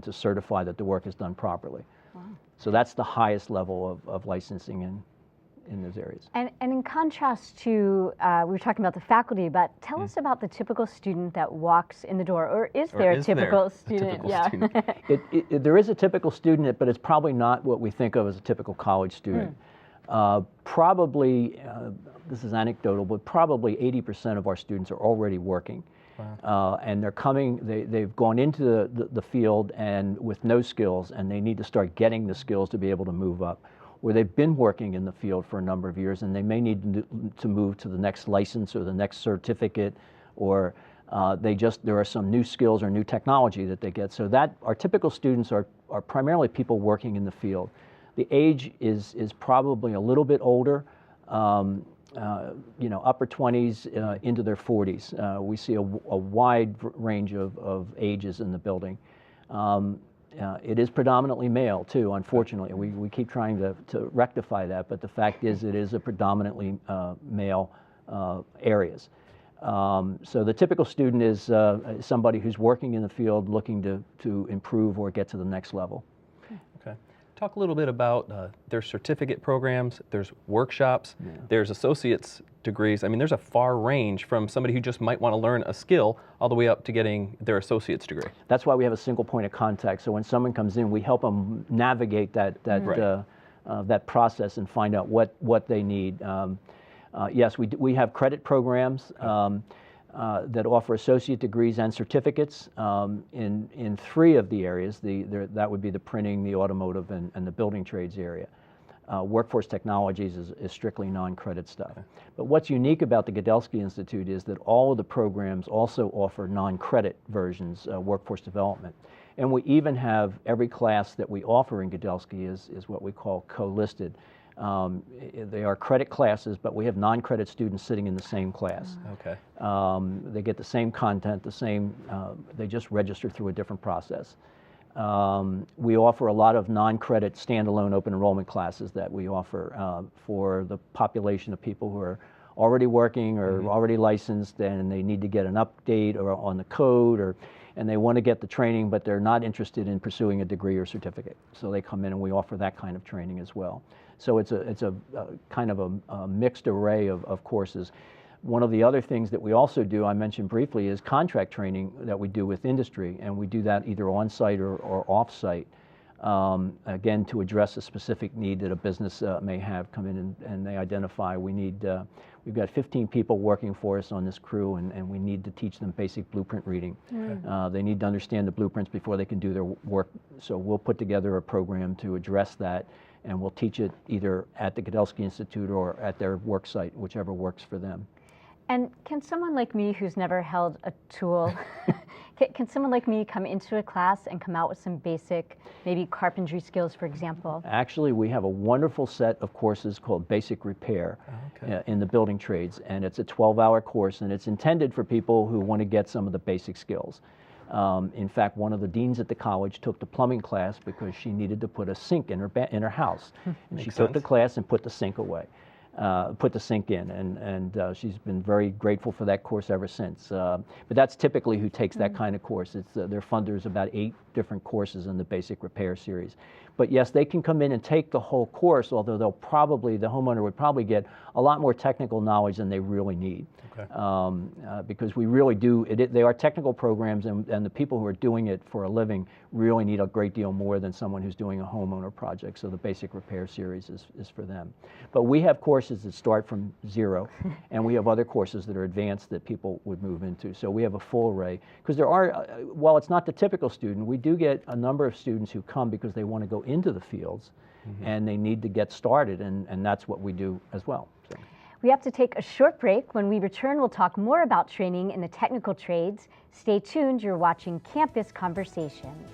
to certify that the work is done properly. Wow. So that's the highest level of licensing in those areas. And in contrast to, we were talking about the faculty, but tell us about the typical student that walks in the door, or is there a typical student? There is a typical student, but it's probably not what we think of as a typical college student. Probably, this is anecdotal, but probably 80% of our students are already working. Wow. And they're coming, they've gone into the field and with no skills, and they need to start getting the skills to be able to move up. Or they've been working in the field for a number of years and they may need to move to the next license or the next certificate, or there are some new skills or new technology that they get. So that our typical students are primarily people working in the field. The age is probably a little bit older, upper 20s into their 40s. We see a wide range of ages in the building. It is predominantly male too, unfortunately. We keep trying to rectify that, but the fact is it is a predominantly male areas. So the typical student is somebody who's working in the field looking to improve or get to the next level. Okay. Talk a little bit about there's certificate programs, there's workshops, there's associate's degrees. I mean, there's a far range from somebody who just might want to learn a skill all the way up to getting their associate's degree. That's why we have a single point of contact. So when someone comes in, we help them navigate that process and find out what they need. Yes, we have credit programs that offer associate degrees and certificates in 3 of the areas. That would be the printing, the automotive, and the building trades area. Workforce technologies is strictly non-credit stuff. Okay. But what's unique about the Gudelsky Institute is that all of the programs also offer non-credit versions, workforce development. And we even have every class that we offer in Gudelsky is what we call co-listed. They are credit classes, but we have non-credit students sitting in the same class. Okay. They get the same content, they just register through a different process. We offer a lot of non-credit standalone open enrollment classes that we offer for the population of people who are already working or already licensed and they need to get an update or on the code, and they want to get the training, but they're not interested in pursuing a degree or certificate. So they come in and we offer that kind of training as well. So it's a kind of a mixed array of courses. One of the other things that we also do, I mentioned briefly, is contract training that we do with industry, and we do that either on-site or off-site, again, to address a specific need that a business may have come in and they identify. We've got 15 people working for us on this crew, and we need to teach them basic blueprint reading. They need to understand the blueprints before they can do their work, so we'll put together a program to address that, and we'll teach it either at the Gudelsky Institute or at their work site, whichever works for them. And can someone like me who's never held a tool, can someone like me come into a class and come out with some basic, maybe carpentry skills, for example? Actually, we have a wonderful set of courses called Basic Repair in the building trades, and it's a 12-hour course, and it's intended for people who want to get some of the basic skills. In fact, one of the deans at the college took the plumbing class because she needed to put a sink in her house. And she took the class and put the sink away. Put the sink in, and she's been very grateful for that course ever since. But that's typically who takes that kind of course. Their funders about 8 different courses in the Basic Repair series. But yes, they can come in and take the whole course, although the homeowner would probably get a lot more technical knowledge than they really need. Because we really do, they are technical programs, and the people who are doing it for a living really need a great deal more than someone who's doing a homeowner project. So the Basic Repair series is for them. But we have courses that start from 0, and we have other courses that are advanced that people would move into. So we have a full array. Because there are, while it's not the typical student, we do get a number of students who come because they want to go into the fields, and they need to get started, and that's what we do as well. So. We have to take a short break. When we return, we'll talk more about training in the technical trades. Stay tuned. You're watching Campus Conversations.